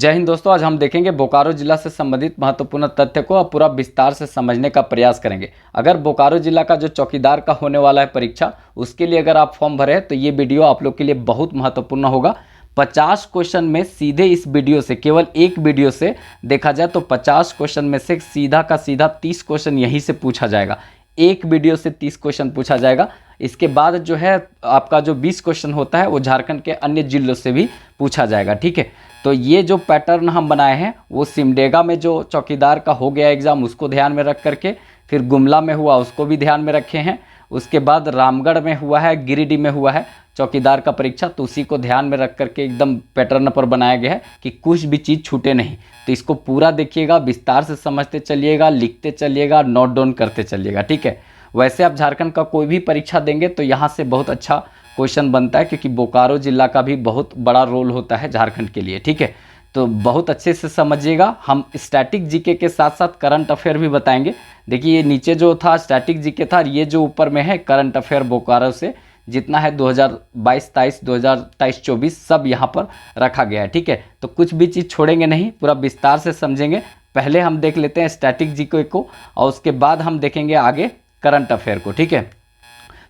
जय हिंद दोस्तों, आज हम देखेंगे बोकारो जिला से संबंधित महत्वपूर्ण तथ्य को अब पूरा विस्तार से समझने का प्रयास करेंगे। अगर बोकारो जिला का जो चौकीदार का होने वाला है परीक्षा, उसके लिए अगर आप फॉर्म भरे तो ये वीडियो आप लोग के लिए बहुत महत्वपूर्ण होगा। 50 क्वेश्चन में सीधे इस वीडियो से, केवल एक वीडियो से देखा जाए तो 50 क्वेश्चन में से सीधा का सीधा 30 क्वेश्चन यहीं से पूछा जाएगा। एक वीडियो से 30 क्वेश्चन पूछा जाएगा। इसके बाद जो है आपका जो 20 क्वेश्चन होता है वो झारखंड के अन्य जिलों से भी पूछा जाएगा। ठीक है, तो ये जो पैटर्न हम बनाए हैं वो सिमडेगा में जो चौकीदार का हो गया एग्ज़ाम उसको ध्यान में रख करके, फिर गुमला में हुआ उसको भी ध्यान में रखे हैं, उसके बाद रामगढ़ में हुआ है, गिरिडीह में हुआ है चौकीदार का परीक्षा, तो उसी को ध्यान में रख करके एकदम पैटर्न पर बनाया गया है कि कुछ भी चीज़ छूटे नहीं। तो इसको पूरा देखिएगा, विस्तार से समझते चलिएगा, लिखते चलिएगा, नोट डाउन करते चलिएगा। ठीक है, वैसे आप झारखंड का कोई भी परीक्षा देंगे तो यहाँ से बहुत अच्छा क्वेश्चन बनता है, क्योंकि बोकारो जिला का भी बहुत बड़ा रोल होता है झारखंड के लिए। ठीक है, तो बहुत अच्छे से समझिएगा। हम स्टैटिक जीके के साथ साथ करंट अफेयर भी बताएंगे। देखिए, ये नीचे जो था स्टैटिक जीके था, ये जो ऊपर में है करंट अफेयर बोकारो से जितना है 2022-23, 2023-24 सब यहाँ पर रखा गया है। ठीक है, तो कुछ भी चीज़ छोड़ेंगे नहीं, पूरा विस्तार से समझेंगे। पहले हम देख लेते हैं स्टैटिक जीके को और उसके बाद हम देखेंगे आगे करंट अफेयर को। ठीक है,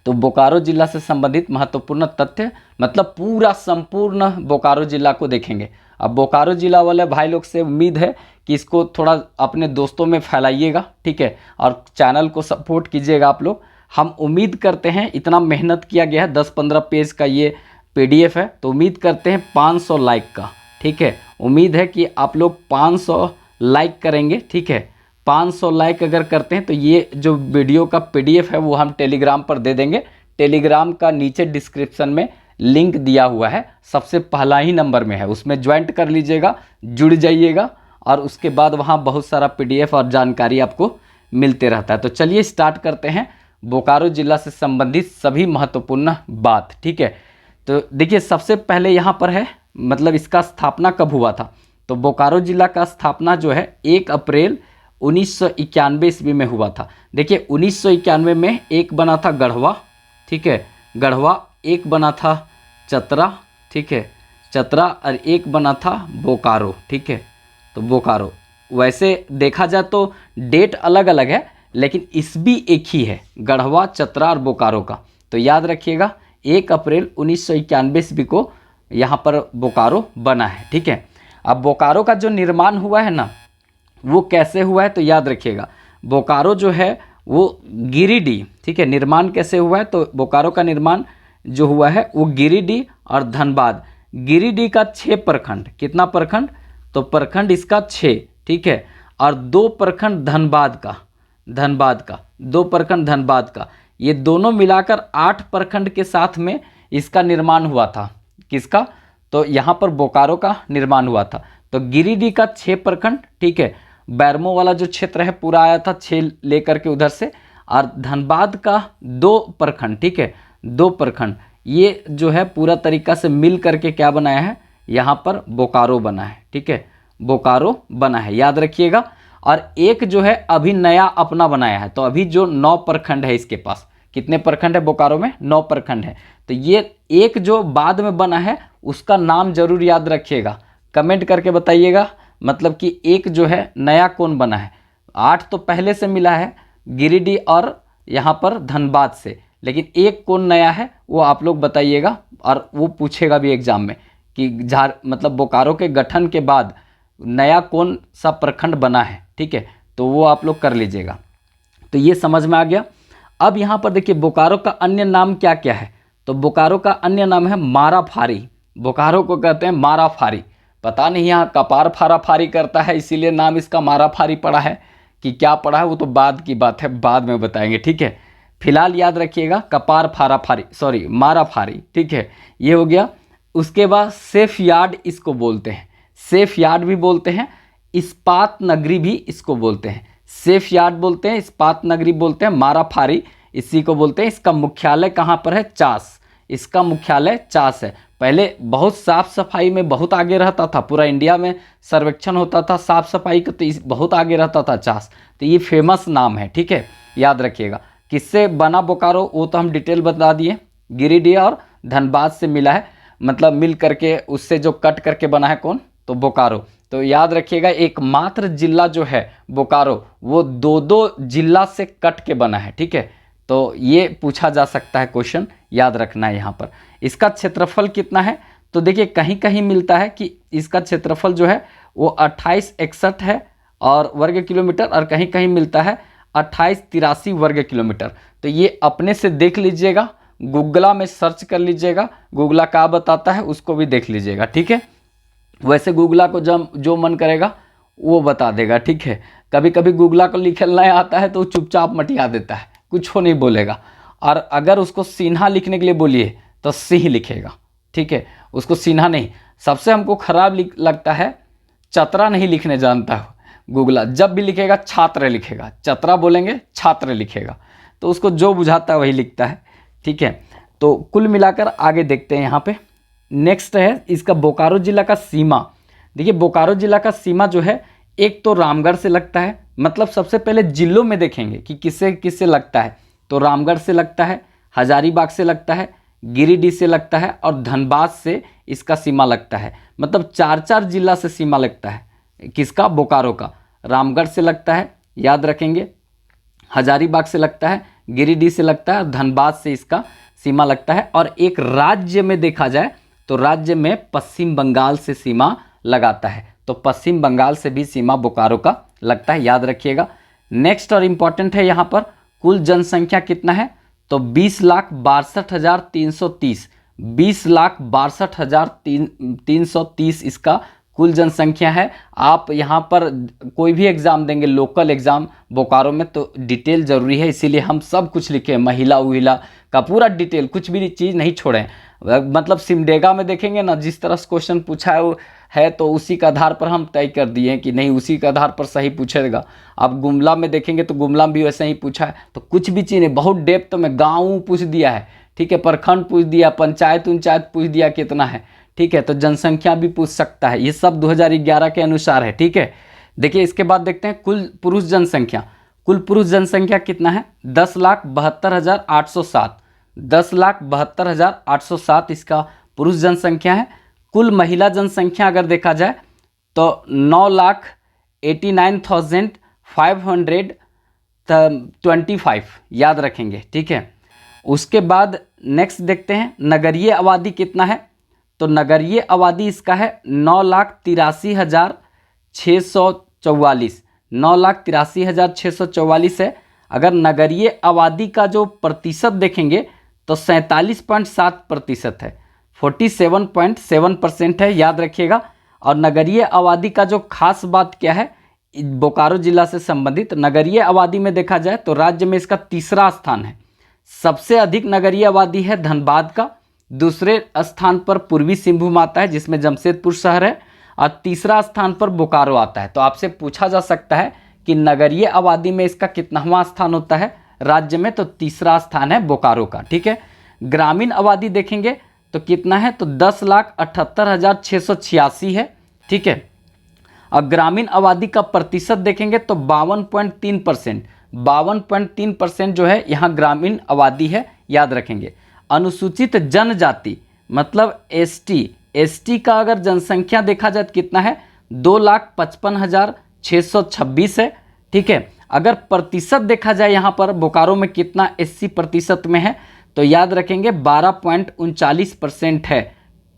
तो बोकारो जिला से संबंधित महत्वपूर्ण तथ्य मतलब पूरा संपूर्ण बोकारो जिला को देखेंगे। अब बोकारो जिला वाले भाई लोग से उम्मीद है कि इसको थोड़ा अपने दोस्तों में फैलाइएगा। ठीक है, और चैनल को सपोर्ट कीजिएगा आप लोग। हम उम्मीद करते हैं, इतना मेहनत किया गया है, 10-15 पेज का ये PDF है, तो उम्मीद करते हैं 500 लाइक का। ठीक है, उम्मीद है कि आप लोग 500 लाइक करेंगे। ठीक है, 500 लाइक अगर करते हैं तो ये जो वीडियो का PDF है वो हम टेलीग्राम पर दे देंगे। टेलीग्राम का नीचे डिस्क्रिप्शन में लिंक दिया हुआ है, सबसे पहला ही नंबर में है, उसमें ज्वाइंट कर लीजिएगा, जुड़ जाइएगा और उसके बाद वहाँ बहुत सारा PDF और जानकारी आपको मिलते रहता है। तो चलिए स्टार्ट करते हैं बोकारो जिला से संबंधित सभी महत्वपूर्ण बात। ठीक है, तो देखिए सबसे पहले यहाँ पर है मतलब इसका स्थापना कब हुआ था। तो बोकारो जिला का स्थापना जो है 1 अप्रैल 1991 ईस्वी में हुआ था। देखिए 1991 में एक बना था गढ़वा। ठीक है, गढ़वा, एक बना था चतरा। ठीक है, चतरा, और एक बना था बोकारो। ठीक है, तो बोकारो, वैसे देखा जाए तो डेट अलग अलग है लेकिन ईस्वी एक ही है, गढ़वा, चतरा और बोकारो का। तो याद रखिएगा 1 अप्रैल 1991 ईस्वी को यहाँ पर बोकारो बना है। ठीक है, अब बोकारो का जो निर्माण हुआ है ना वो कैसे हुआ है तो याद रखिएगा, बोकारो जो है वो गिरिडीह। ठीक है, निर्माण कैसे हुआ है तो बोकारो का निर्माण जो हुआ है वो गिरिडीह और धनबाद, गिरिडीह का 6 प्रखंड, कितना प्रखंड तो प्रखंड इसका 6। ठीक है, और 2 प्रखंड धनबाद का, 2 प्रखंड धनबाद का, ये दोनों मिलाकर 8 प्रखंड के साथ में इसका निर्माण हुआ था। किसका तो यहाँ पर बोकारो का निर्माण हुआ था। तो गिरिडीह का 6 प्रखंड, ठीक है, बैरमो वाला जो क्षेत्र है पूरा आया था 6 लेकर के उधर से, और धनबाद का 2 प्रखंड। ठीक है, 2 प्रखंड, ये जो है पूरा तरीका से मिल करके क्या बनाया है, यहाँ पर बोकारो बना है। ठीक है, बोकारो बना है, याद रखिएगा। और एक जो है अभी नया अपना बनाया है, तो अभी जो 9 प्रखंड है इसके पास, कितने प्रखंड है बोकारो में, 9 प्रखंड है। तो ये एक जो बाद में बना है उसका नाम जरूर याद रखिएगा, कमेंट करके बताइएगा, मतलब कि एक जो है नया कौन बना है। 8 तो पहले से मिला है गिरिडीह और यहाँ पर धनबाद से, लेकिन एक कौन नया है वो आप लोग बताइएगा, और वो पूछेगा भी एग्जाम में कि मतलब बोकारो के गठन के बाद नया कौन सा प्रखंड बना है। ठीक है, तो वो आप लोग कर लीजिएगा। तो ये समझ में आ गया। अब यहाँ पर देखिए बोकारो का अन्य नाम क्या क्या है, तो बोकारो का अन्य नाम है माराफारी। बोकारो को कहते हैं माराफारी, पता नहीं यहाँ कपार फारा फारी करता है इसीलिए नाम इसका माराफारी पड़ा है कि क्या पड़ा है वो तो बाद की बात है, बाद में बताएंगे। ठीक है, फिलहाल याद रखिएगा कपार फारा फारी, सॉरी माराफारी। ठीक है, ये हो गया। उसके बाद सेफ यार्ड इसको बोलते हैं, सेफ यार्ड भी बोलते हैं, इस्पात नगरी भी इसको बोलते हैं। सेफ यार्ड बोलते हैं, इस्पात नगरी बोलते हैं, माराफारी इसी को बोलते हैं। इसका मुख्यालय कहाँ पर है, चास, इसका मुख्यालय चास है। पहले बहुत साफ सफाई में बहुत आगे रहता था, पूरा इंडिया में सर्वेक्षण होता था साफ सफाई का, तो बहुत आगे रहता था चास। तो ये फेमस नाम है। ठीक है, याद रखिएगा। किससे बना बोकारो वो तो हम डिटेल बता दिए, गिरिडीह और धनबाद से मिला है, मतलब मिल करके उससे जो कट करके बना है कौन तो बोकारो। तो याद रखिएगा एकमात्र जिला जो है बोकारो वो दो दो जिला से कट के बना है, ठीक है। तो ये पूछा जा सकता है क्वेश्चन, याद रखना है यहाँ पर। इसका क्षेत्रफल कितना है, तो देखिए कहीं कहीं मिलता है कि इसका क्षेत्रफल जो है वो 2861 है और वर्ग किलोमीटर, और कहीं कहीं मिलता है 2883 वर्ग किलोमीटर। तो ये अपने से देख लीजिएगा, गूगला में सर्च कर लीजिएगा, गूगला क्या बताता है उसको भी देख लीजिएगा, ठीक है। वैसे गूगला को जब जो मन करेगा वो बता देगा, ठीक है। कभी कभी गूगला को लिखना नहीं आता है तो चुपचाप मटिया देता है, कुछ हो नहीं बोलेगा। और अगर उसको सिन्हा लिखने के लिए बोलिए तो सिंह लिखेगा, ठीक है। उसको सिन्हा नहीं, सबसे हमको खराब लगता है चतरा नहीं लिखने जानता है गूगला, जब भी लिखेगा छात्र लिखेगा, चतरा बोलेंगे छात्र लिखेगा, तो उसको जो बुझाता है वही लिखता है, ठीक है। तो कुल मिलाकर आगे देखते हैं यहाँ पे। नेक्स्ट है इसका बोकारो जिला का सीमा। देखिए बोकारो जिला का सीमा जो है एक तो रामगढ़ से लगता है, मतलब सबसे पहले जिलों में देखेंगे कि किससे किससे लगता है, तो रामगढ़ से लगता है, हजारीबाग से लगता है, गिरिडीह से लगता है और धनबाद से इसका सीमा लगता है। मतलब 4-4 जिला से सीमा लगता है किसका, बोकारो का। रामगढ़ से लगता है, याद रखेंगे, हजारीबाग से लगता है, गिरिडीह से लगता है और धनबाद से इसका सीमा लगता है। और एक राज्य में देखा जाए तो राज्य में पश्चिम बंगाल से सीमा लगाता है, तो पश्चिम बंगाल से भी सीमा बोकारो का लगता है, याद रखिएगा। नेक्स्ट और इम्पॉर्टेंट है यहाँ पर, कुल जनसंख्या कितना है, तो 20,62,330, 20,62,330 इसका कुल जनसंख्या है। आप यहाँ पर कोई भी एग्ज़ाम देंगे, लोकल एग्ज़ाम बोकारो में, तो डिटेल ज़रूरी है, इसीलिए हम सब कुछ लिखे, महिला उहिला का पूरा डिटेल, कुछ भी चीज़ नहीं छोड़े। मतलब सिमडेगा में देखेंगे ना, जिस तरह से क्वेश्चन पूछा है तो उसी के आधार पर हम तय कर दिए हैं कि नहीं, उसी के आधार पर सही पूछेगा। आप गुमला में देखेंगे तो गुमला में भी वैसे ही पूछा है, तो कुछ भी चीज़ नहीं, बहुत डेप्थ में गाँव पूछ दिया है, ठीक है, प्रखंड पूछ दिया, पंचायत उंचायत पूछ दिया कितना है, ठीक है। तो जनसंख्या भी पूछ सकता है, ये सब 2011 के अनुसार है, ठीक है। देखिए इसके बाद देखते हैं कुल पुरुष जनसंख्या। कुल पुरुष जनसंख्या कितना है, 10,72,807, 10,72,807 इसका पुरुष जनसंख्या है। कुल महिला जनसंख्या अगर देखा जाए तो 9,89,525, याद रखेंगे, ठीक है। उसके बाद नेक्स्ट देखते हैं नगरीय आबादी कितना है, तो नगरीय आबादी इसका है 9,83,644, 9,83,644 है। अगर नगरीय आबादी का जो प्रतिशत देखेंगे तो 47.7% है, 47.7% है, याद रखिएगा। और नगरीय आबादी का जो खास बात क्या है, बोकारो जिला से संबंधित नगरीय आबादी में देखा जाए तो राज्य में इसका तीसरा स्थान है। सबसे अधिक नगरीय आबादी है धनबाद का, दूसरे स्थान पर पूर्वी सिंहभूम आता है जिसमें जमशेदपुर शहर है, और तीसरा स्थान पर बोकारो आता है। तो आपसे पूछा जा सकता है कि नगरीय आबादी में इसका कितनावां स्थान होता है राज्य में, तो तीसरा स्थान है बोकारो का, ठीक है। ग्रामीण आबादी देखेंगे तो कितना है, तो 10,78,686 है, ठीक है। और ग्रामीण आबादी का प्रतिशत देखेंगे तो 52.3%, 52.3% जो है यहाँ ग्रामीण आबादी है, याद रखेंगे। अनुसूचित जनजाति मतलब एसटी का अगर जनसंख्या देखा जाए तो कितना है, 2,55,626 है, ठीक है। अगर प्रतिशत देखा जाए यहाँ पर बोकारो में कितना 80% में है, तो याद रखेंगे 12.39% है,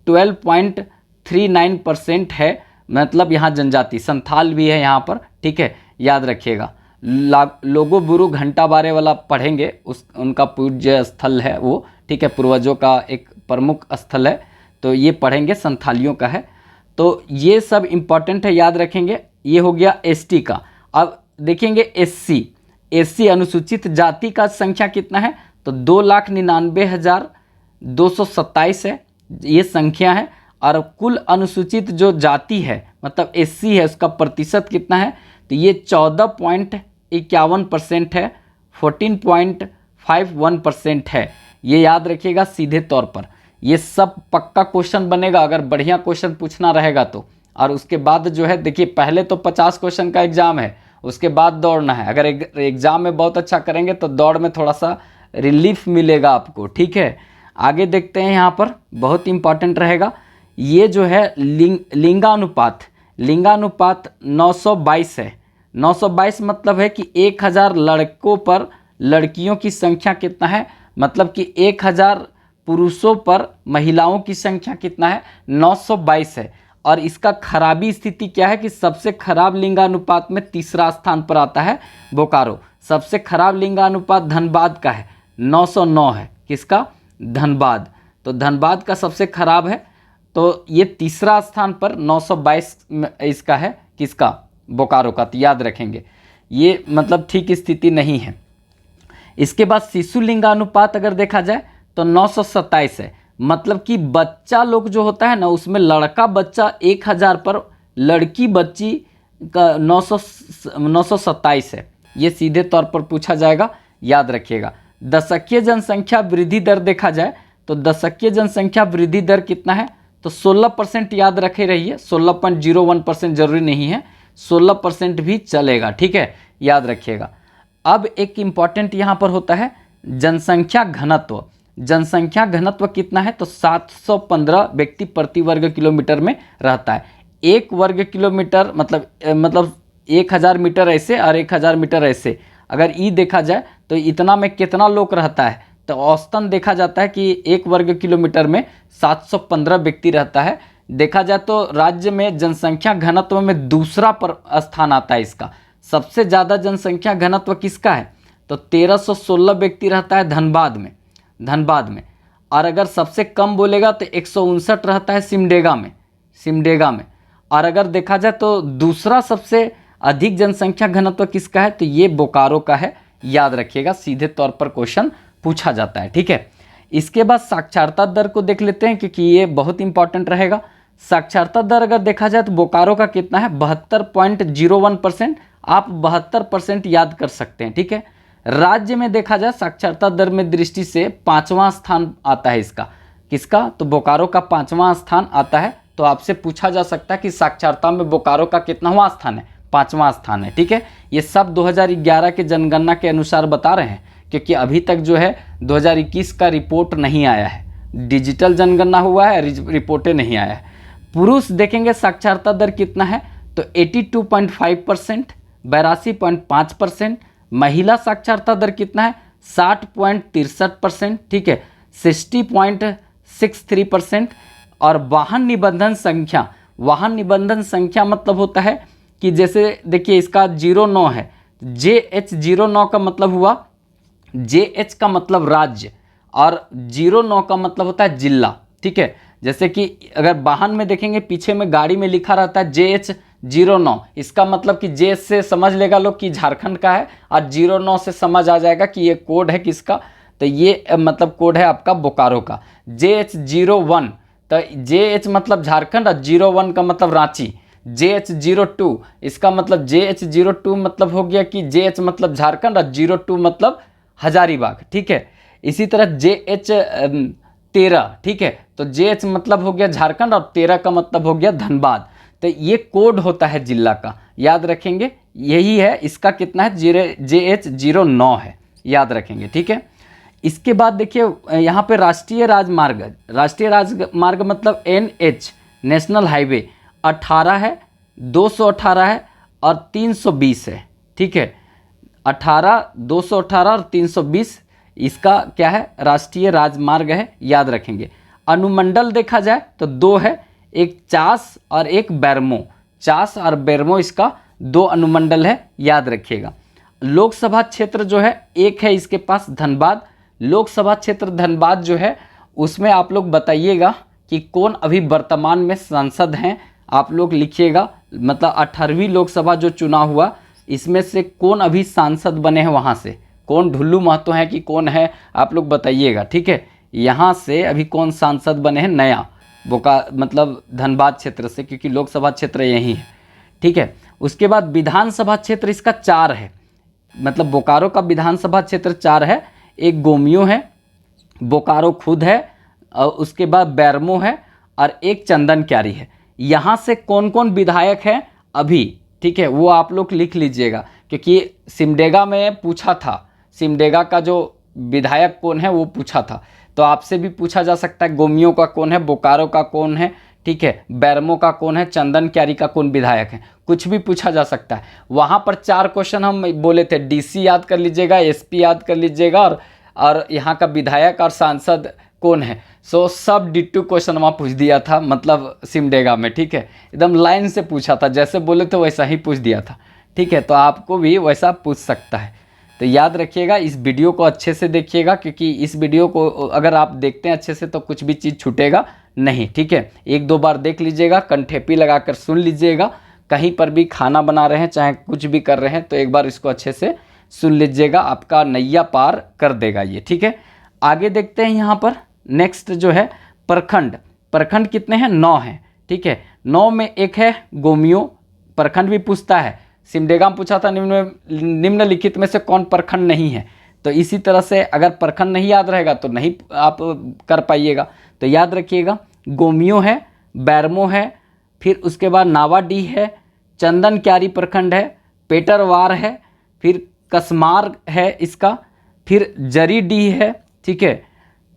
12.39% है। मतलब यहाँ जनजाति संथाल भी है यहाँ पर, ठीक है, याद रखिएगा। लोगो बुरु घंटा बारे वाला पढ़ेंगे, उनका पूज्य स्थल है वो, ठीक है, पूर्वजों का एक प्रमुख स्थल है, तो ये पढ़ेंगे, संथालियों का है। तो ये सब इम्पॉर्टेंट है, याद रखेंगे। ये हो गया एसटी का। अब देखेंगे एससी अनुसूचित जाति का संख्या कितना है, तो 2,99,227 है, ये संख्या है। और कुल अनुसूचित जो जाति है मतलब एससी है, उसका प्रतिशत कितना है, तो ये 14.51% है, 14.51% है, ये याद रखिएगा सीधे तौर पर। ये सब पक्का क्वेश्चन बनेगा अगर बढ़िया क्वेश्चन पूछना रहेगा तो। और उसके बाद जो है देखिए, पहले तो 50 क्वेश्चन का एग्ज़ाम है, उसके बाद दौड़ना है। अगर एग्ज़ाम में बहुत अच्छा करेंगे तो दौड़ में थोड़ा सा रिलीफ मिलेगा आपको, ठीक है। आगे देखते हैं, यहाँ पर बहुत इंपॉर्टेंट रहेगा ये जो है लिंगानुपात। लिंगानुपात 922 है। 922 मतलब है कि 1000 लड़कों पर लड़कियों की संख्या कितना है, मतलब कि 1000 पुरुषों पर महिलाओं की संख्या कितना है, 922 है। और इसका खराबी स्थिति क्या है कि सबसे खराब लिंगानुपात में तीसरा स्थान पर आता है बोकारो। सबसे खराब लिंगानुपात धनबाद का है, 909 है। किसका? धनबाद। तो धनबाद का सबसे खराब है, तो ये तीसरा स्थान पर 922 इसका है। किसका? बोकारो का। तो याद रखेंगे, ये मतलब ठीक स्थिति नहीं है। इसके बाद शिशु लिंगानुपात अगर देखा जाए तो 927 है, मतलब कि बच्चा लोग जो होता है ना, उसमें लड़का बच्चा 1000 पर लड़की बच्ची का 927 है। ये सीधे तौर पर पूछा जाएगा, याद रखिएगा। दशकीय जनसंख्या वृद्धि दर देखा जाए तो दशकीय जनसंख्या वृद्धि दर कितना है, तो 16% याद रखे रहिए। 16.01% जरूरी नहीं है, 16% भी चलेगा, ठीक है, याद रखिएगा। अब एक इम्पॉर्टेंट यहाँ पर होता है जनसंख्या घनत्व। जनसंख्या घनत्व कितना है, तो 715 व्यक्ति प्रति वर्ग किलोमीटर में रहता है। 1 वर्ग किलोमीटर मतलब 1000 मीटर ऐसे और 1000 मीटर ऐसे। अगर ई देखा जाए तो इतना में कितना लोग रहता है, तो औसतन देखा जाता है कि 1 वर्ग किलोमीटर में 715 व्यक्ति रहता है। देखा जाए तो राज्य में जनसंख्या घनत्व में दूसरा पर स्थान आता है इसका। सबसे ज़्यादा जनसंख्या घनत्व किसका है, तो 1316 व्यक्ति रहता है धनबाद में। और अगर सबसे कम बोलेगा तो 159 रहता है सिमडेगा में। और अगर देखा जाए तो दूसरा सबसे अधिक जनसंख्या घनत्व किसका है, तो ये बोकारो का है। याद रखिएगा, सीधे तौर पर क्वेश्चन पूछा जाता है, ठीक है। इसके बाद साक्षरता दर को देख लेते हैं, क्योंकि ये बहुत इंपॉर्टेंट रहेगा। साक्षरता दर अगर देखा जाए तो बोकारो का कितना है, 72.01%। आप 72% याद कर सकते हैं, ठीक है। राज्य में देखा जाए साक्षरता दर में दृष्टि से 5वां स्थान आता है इसका। किसका? तो बोकारो का 5वां स्थान आता है। तो आपसे पूछा जा सकता है कि साक्षरता में बोकारो का कितनावां स्थान है, 5वां स्थान है, ठीक है। ये सब 2011 के जनगणना के अनुसार बता रहे हैं, क्योंकि अभी तक जो है 2021 का रिपोर्ट नहीं आया है। डिजिटल जनगणना हुआ है, रिपोर्टें नहीं आया है। पुरुष देखेंगे साक्षरता दर कितना है, तो 82.5%, 82.5%। महिला साक्षरता दर कितना है, 60.63%, ठीक है, 60.63%। और वाहन निबंधन संख्या मतलब होता है कि जैसे देखिए इसका 09 है, JH 09 का मतलब हुआ, JH का मतलब राज्य और 09 का मतलब होता है जिला, ठीक है। जैसे कि अगर वाहन में देखेंगे पीछे में गाड़ी में लिखा रहता है JH 09, इसका मतलब कि J से समझ लेगा लोग कि झारखंड का है, और 09 से समझ आ जाएगा कि ये कोड है किसका, तो ये मतलब कोड है आपका बोकारो का। JH 01, तो JH मतलब झारखंड और 01 का मतलब रांची। JH 02, इसका मतलब JH 02 मतलब हो गया कि JH मतलब झारखंड और 02 मतलब हजारीबाग, ठीक है। इसी तरह JH 13, ठीक है, तो JH मतलब हो गया झारखंड और 13 का मतलब हो गया धनबाद। तो ये कोड होता है जिला का, याद रखेंगे, यही है। इसका कितना है, JH 09 है, याद रखेंगे, ठीक है। इसके बाद देखिए यहाँ पे राष्ट्रीय राजमार्ग मतलब NH, नेशनल हाईवे 18 है, 218 है और 320 है, ठीक है। 18, 218 और 320 इसका क्या है, राष्ट्रीय राजमार्ग है, याद रखेंगे। अनुमंडल देखा जाए तो 2 है, एक चास और एक बैरमो। चास और बैरमो इसका 2 अनुमंडल है, याद रखिएगा। लोकसभा क्षेत्र जो है एक है इसके पास, धनबाद। लोकसभा क्षेत्र धनबाद जो है उसमें आप लोग बताइएगा कि कौन अभी वर्तमान में सांसद हैं, आप लोग लिखिएगा। मतलब 18वीं लोकसभा जो चुनाव हुआ इसमें से कौन अभी सांसद बने हैं, वहाँ से कौन ढुल्लू महतो है कि कौन है, आप लोग बताइएगा, ठीक है। यहाँ से अभी कौन सांसद बने हैं नया मतलब धनबाद क्षेत्र से, क्योंकि लोकसभा क्षेत्र यही है, ठीक है। उसके बाद विधानसभा क्षेत्र इसका 4 है, मतलब बोकारो का विधानसभा क्षेत्र 4 है। एक गोमियो है, बोकारो खुद है, और उसके बाद बैरमो है और एक चंदन क्यारी है। यहाँ से कौन कौन विधायक हैं अभी, ठीक है, वो आप लोग लिख लीजिएगा, क्योंकि सिमडेगा में पूछा था, सिमडेगा का जो विधायक कौन है वो पूछा था, तो आपसे भी पूछा जा सकता है गोमियो का कौन है, बोकारो का कौन है, ठीक है। बैरमो का कौन है, चंदन क्यारी का कौन विधायक है, कुछ भी पूछा जा सकता है। वहाँ पर 4 क्वेश्चन हम बोले थे, डीसी याद कर लीजिएगा, एसपी याद कर लीजिएगा, और यहाँ का विधायक और सांसद कौन है। सो सब डिट्टू क्वेश्चन वहाँ पूछ दिया था, मतलब सिमडेगा में, ठीक है। एकदम लाइन से पूछा था, जैसे बोले थे वैसा ही पूछ दिया था, ठीक है। तो आपको भी वैसा पूछ सकता है। तो याद रखिएगा, इस वीडियो को अच्छे से देखिएगा, क्योंकि इस वीडियो को अगर आप देखते हैं अच्छे से तो कुछ भी चीज़ छूटेगा नहीं, ठीक है। 1-2 बार देख लीजिएगा, कंठेपी लगाकर सुन लीजिएगा, कहीं पर भी खाना बना रहे हैं चाहे कुछ भी कर रहे हैं तो एक बार इसको अच्छे से सुन लीजिएगा, आपका नैया पार कर देगा ये, ठीक है। आगे देखते हैं यहाँ पर नेक्स्ट जो है प्रखंड। प्रखंड कितने हैं, 9 हैं, ठीक है। 9 में एक है गोमियो, प्रखंड भी पूछता है। सिमडेगा में पूछा था निम्नलिखित में से कौन प्रखंड नहीं है। तो इसी तरह से अगर प्रखंड नहीं याद रहेगा तो नहीं आप कर पाइएगा। तो याद रखिएगा, गोमियो है, बैरमो है, फिर उसके बाद नावाडीह है, चंदन क्यारी प्रखंड है, पेटरवार है, फिर कसमार है इसका, फिर जरीडीह है, ठीक है,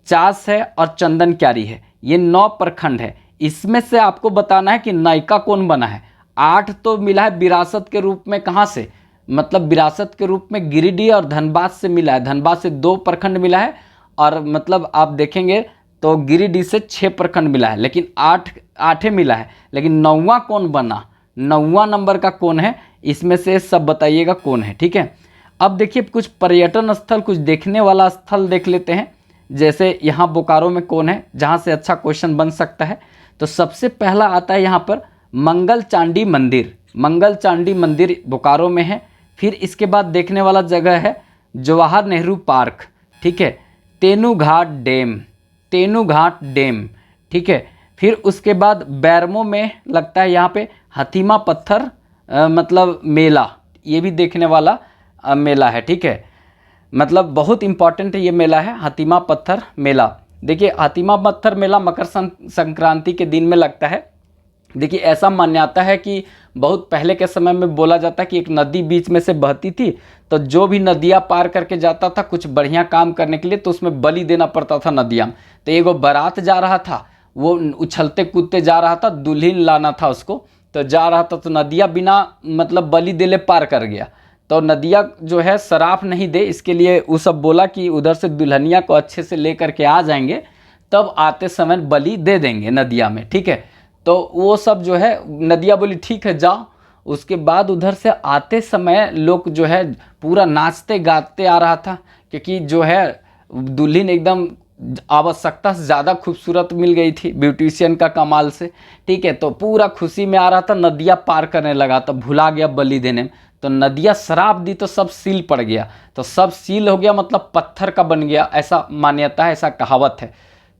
चास है और चंदन क्यारी है। ये 9 प्रखंड है। इसमें से आपको बताना है कि नायका कौन बना है। 8 तो मिला है विरासत के रूप में, कहाँ से, मतलब विरासत के रूप में गिरिडीह और धनबाद से मिला है। धनबाद से 2 प्रखंड मिला है, और मतलब आप देखेंगे तो गिरिडीह से 6 प्रखंड मिला है, लेकिन 8 मिला है। लेकिन 9वां कौन बना, 9वां नंबर का कौन है, इसमें से सब बताइएगा कौन है, ठीक है। अब देखिए कुछ पर्यटन स्थल, कुछ देखने वाला स्थल देख लेते हैं। जैसे यहाँ बोकारो में कौन है, जहाँ से अच्छा क्वेश्चन बन सकता है। तो सबसे पहला आता है यहाँ पर मंगल चांडी मंदिर। मंगल चांडी मंदिर बोकारो में है। फिर इसके बाद देखने वाला जगह है जवाहर नेहरू पार्क, ठीक है, तेनूघाट डैम, तेनूघाट डैम, ठीक है। फिर उसके बाद बैरमो में लगता है यहाँ पे हथीमा पत्थर मतलब मेला, ये भी देखने वाला मेला है, ठीक है। मतलब बहुत इंपॉर्टेंट ये मेला है, हथीमा पत्थर मेला। देखिए हथीमा पत्थर मेला मकर संक्रांति के दिन में लगता है। देखिए ऐसा मान्यता है कि बहुत पहले के समय में बोला जाता है कि एक नदी बीच में से बहती थी, तो जो भी नदियाँ पार करके जाता था कुछ बढ़िया काम करने के लिए, तो उसमें बलि देना पड़ता था नदियाँ में। तो एगो बारात जा रहा था, वो उछलते कूदते जा रहा था, दुल्हन लाना था उसको, तो जा रहा था, तो नदियाँ बिना मतलब बलि देले पार कर गया। तो नदिया जो है शराफ नहीं दे, इसके लिए वो सब बोला कि उधर से दुल्हनिया को अच्छे से ले करके आ जाएंगे, तब आते समय बलि दे देंगे नदिया में, ठीक है। तो वो सब जो है नदिया बोली ठीक है जाओ। उसके बाद उधर से आते समय लोग जो है पूरा नाचते गाते आ रहा था, क्योंकि जो है दुल्हन एकदम आवश्यकता से ज़्यादा खूबसूरत मिल गई थी ब्यूटिशियन का कमाल से, ठीक है। तो पूरा खुशी में आ रहा था, नदिया पार करने लगा, तो भुला गया बलि देने में। तो नदिया शराब दी तो सब सील पड़ गया, तो सब सील हो गया मतलब पत्थर का बन गया, ऐसा मान्यता है, ऐसा कहावत है।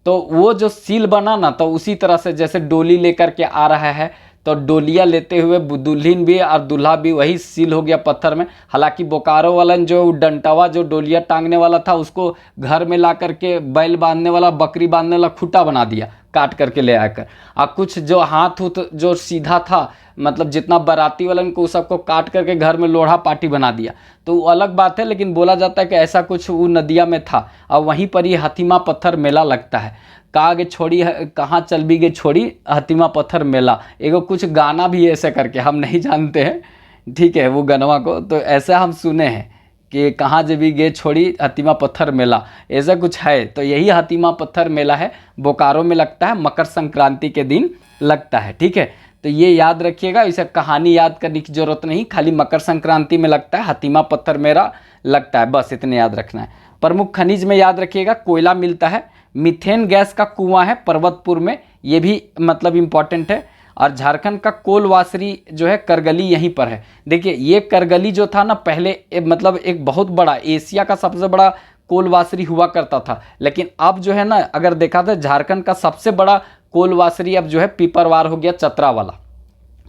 तो वो जो सील बना ना, तो उसी तरह से जैसे डोली लेकर के आ रहा है, तो डोलिया लेते हुए दुल्हन भी और दूल्हा भी वही सील हो गया पत्थर में। हालांकि बोकारो वाला जो डंटावा जो डोलिया टांगने वाला था, उसको घर में ला करके बैल बांधने वाला, बकरी बांधने वाला खूंटा बना दिया, काट करके ले आकर। और कुछ जो हाथ जो सीधा था, मतलब जितना बाराती वाला को सबको काट करके घर में लोढ़ा पाटी बना दिया। तो वो अलग बात है, लेकिन बोला जाता है कि ऐसा कुछ वो नदिया में था। और वहीं पर ही हथीमा पत्थर मेला लगता है। कहा गे छोड़ी, कहाँ चल भी गई छोड़ी, हथीमा पत्थर मेला। एगो कुछ गाना भी ऐसे करके, हम नहीं जानते हैं, ठीक है, वो गनवा को। तो ऐसा हम सुने हैं कि कहाँ जब भी गे छोड़ी हथीमा पत्थर मेला, ऐसा कुछ है। तो यही हथीमा पत्थर मेला है, बोकारो में लगता है, मकर संक्रांति के दिन लगता है, ठीक है। तो ये याद रखिएगा, इसे कहानी याद करने की जरूरत नहीं, खाली मकर संक्रांति में लगता है, हथीमा पत्थर मेला लगता है, बस इतने याद रखना है। प्रमुख खनिज में याद रखिएगा कोयला मिलता है, मीथेन गैस का कुआं है पर्वतपुर में, ये भी मतलब इम्पॉर्टेंट है। और झारखंड का कोलवासरी जो है करगली यहीं पर है। देखिए ये करगली जो था ना पहले मतलब एक बहुत बड़ा, एशिया का सबसे बड़ा कोलवासरी हुआ करता था। लेकिन अब जो है ना, अगर देखा था झारखंड का सबसे बड़ा कोलवासरी अब जो है पिपरवार हो गया, चतरा वाला।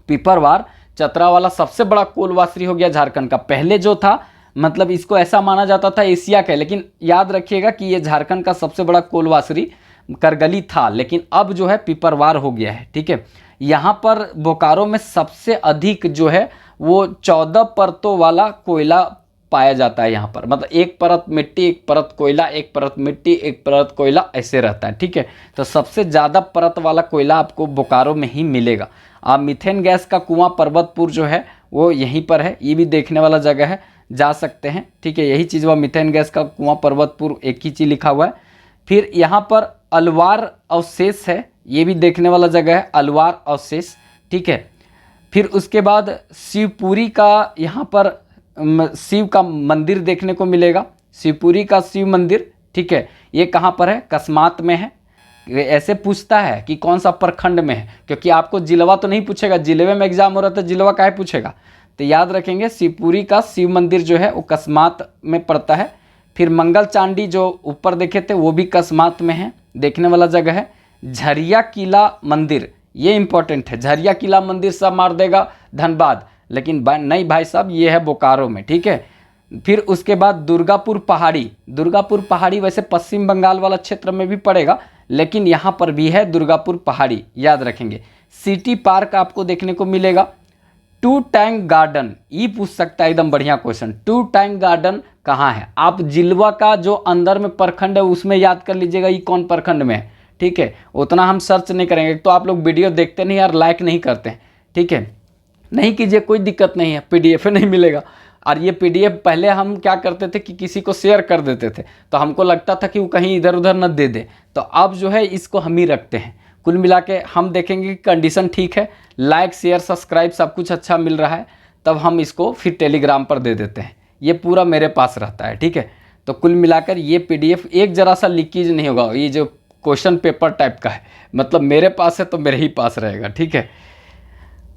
पिपरवार चतरा वाला सबसे बड़ा कोलवासरी हो गया झारखंड का। पहले जो था मतलब इसको ऐसा माना जाता था एशिया का, लेकिन याद रखिएगा कि ये झारखंड का सबसे बड़ा कोलवासरी करगली था, लेकिन अब जो है पिपरवार हो गया है, ठीक है। यहाँ पर बोकारो में सबसे अधिक जो है वो 14 परतों वाला कोयला पाया जाता है यहाँ पर, मतलब एक परत मिट्टी, एक परत कोयला, एक परत मिट्टी, एक परत कोयला, ऐसे रहता है। ठीक है, तो सबसे ज़्यादा परत वाला कोयला आपको बोकारो में ही मिलेगा। मीथेन गैस का कुआं पर्वतपुर जो है वो यहीं पर है, ये भी देखने वाला जगह है, जा सकते हैं। ठीक है, यही चीज़ हुआ, मीथेन गैस का कुआं पर्वतपुर, एक ही चीज़ लिखा हुआ है। फिर यहाँ पर अलवार अवशेष है, ये भी देखने वाला जगह है, अलवार अवशेष। ठीक है, फिर उसके बाद शिवपुरी का यहाँ पर शिव का मंदिर देखने को मिलेगा, शिवपुरी का शिव मंदिर। ठीक है, ये कहाँ पर है? कस्मात में है। ऐसे पूछता है कि कौन सा प्रखंड में है, क्योंकि आपको जिलवा तो नहीं पूछेगा, जिलवे में एग्जाम हो रहा था, जिलवा काहे पूछेगा। तो याद रखेंगे शिवपुरी का शिव मंदिर जो है वो कस्मात में पड़ता है। फिर मंगल चांडी जो ऊपर देखे थे वो भी कस्मात में है, देखने वाला जगह है। झरिया किला मंदिर, ये इंपॉर्टेंट है, झरिया किला मंदिर सब मार देगा धनबाद, लेकिन नहीं भाई साहब, ये है बोकारो में। ठीक है, फिर उसके बाद दुर्गापुर पहाड़ी, दुर्गापुर पहाड़ी वैसे पश्चिम बंगाल वाला क्षेत्र में भी पड़ेगा, लेकिन यहाँ पर भी है दुर्गापुर पहाड़ी, याद रखेंगे। सिटी पार्क आपको देखने को मिलेगा। टू टैंक गार्डन, ये पूछ सकता है, एकदम बढ़िया क्वेश्चन। टू टैंक गार्डन कहाँ है? आप जिलवा का जो अंदर में प्रखंड है उसमें याद कर लीजिएगा ये कौन प्रखंड में है। ठीक है, उतना हम सर्च नहीं करेंगे, तो आप लोग वीडियो देखते नहीं यार, लाइक नहीं करते हैं। ठीक है, नहीं कीजिए, कोई दिक्कत नहीं है, PDF नहीं मिलेगा। और ये PDF पहले हम क्या करते थे कि किसी को शेयर कर देते थे, तो हमको लगता था कि वो कहीं इधर उधर न दे दे, तो अब जो है इसको हम ही रखते हैं। कुल मिला के हम देखेंगे कि कंडीशन ठीक है, लाइक शेयर सब्सक्राइब सब कुछ अच्छा मिल रहा है, तब हम इसको फिर टेलीग्राम पर दे देते हैं। ये पूरा मेरे पास रहता है। ठीक है, तो कुल मिलाकर ये PDF एक जरा सा लीकेज नहीं होगा, ये जो क्वेश्चन पेपर टाइप का है, मतलब मेरे पास है तो मेरे ही पास रहेगा। ठीक है,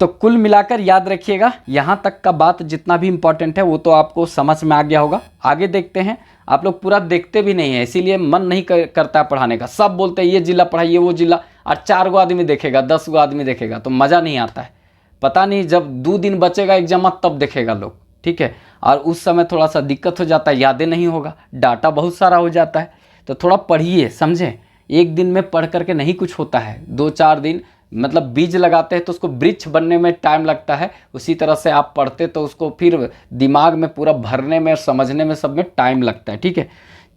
तो कुल मिलाकर याद रखिएगा, यहाँ तक का बात जितना भी इम्पोर्टेंट है वो तो आपको समझ में आ गया होगा। आगे देखते हैं, आप लोग पूरा देखते भी नहीं है, इसीलिए मन नहीं करता है पढ़ाने का। सब बोलते हैं ये जिला पढ़ाइए वो जिला, और 4 गो आदमी देखेगा, 10 गो आदमी देखेगा, तो मज़ा नहीं आता है। पता नहीं जब 2 दिन बचेगा एग्जाम तब देखेगा लोग। ठीक है, और उस समय थोड़ा सा दिक्कत हो जाता है, यादें नहीं होगा, डाटा बहुत सारा हो जाता है, तो थोड़ा पढ़िए, समझें। एक दिन में पढ़ करके नहीं कुछ होता है, 2-4 दिन, मतलब बीज लगाते हैं तो उसको वृक्ष बनने में टाइम लगता है, उसी तरह से आप पढ़ते तो उसको फिर दिमाग में पूरा भरने में और समझने में सब में टाइम लगता है। ठीक है,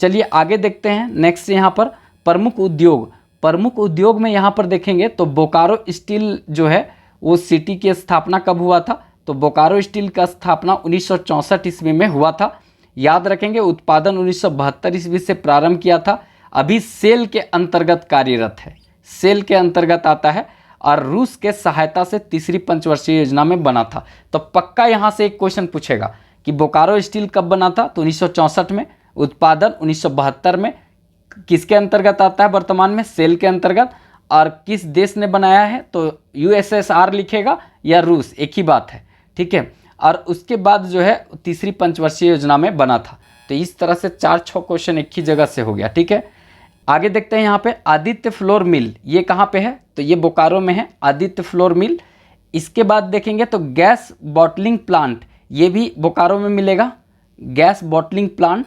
चलिए आगे देखते हैं। नेक्स्ट यहाँ पर प्रमुख उद्योग, प्रमुख उद्योग में यहाँ पर देखेंगे तो बोकारो स्टील जो है वो सिटी की स्थापना कब हुआ था? तो बोकारो स्टील का स्थापना 1964 ईस्वी में हुआ था। याद रखेंगे, उत्पादन 1972 ईस्वी से प्रारंभ किया था, अभी सेल के अंतर्गत कार्यरत है, सेल के अंतर्गत आता है, और रूस के सहायता से तीसरी पंचवर्षीय योजना में बना था। तो पक्का यहाँ से एक क्वेश्चन पूछेगा कि बोकारो स्टील कब बना था? तो 1964 में, उत्पादन 1972 में, किसके अंतर्गत आता है वर्तमान में? सेल के अंतर्गत। और किस देश ने बनाया है? तो USSR लिखेगा या रूस, एक ही बात है। ठीक है, और उसके बाद जो है तीसरी पंचवर्षीय योजना में बना था। तो इस तरह से 4-6 क्वेश्चन एक ही जगह से हो गया। ठीक है, आगे देखते हैं। यहाँ पे आदित्य फ्लोर मिल, ये कहाँ पे है? तो ये बोकारो में है, आदित्य फ्लोर मिल। इसके बाद देखेंगे तो गैस बॉटलिंग प्लांट, ये भी बोकारो में मिलेगा, गैस बॉटलिंग प्लांट।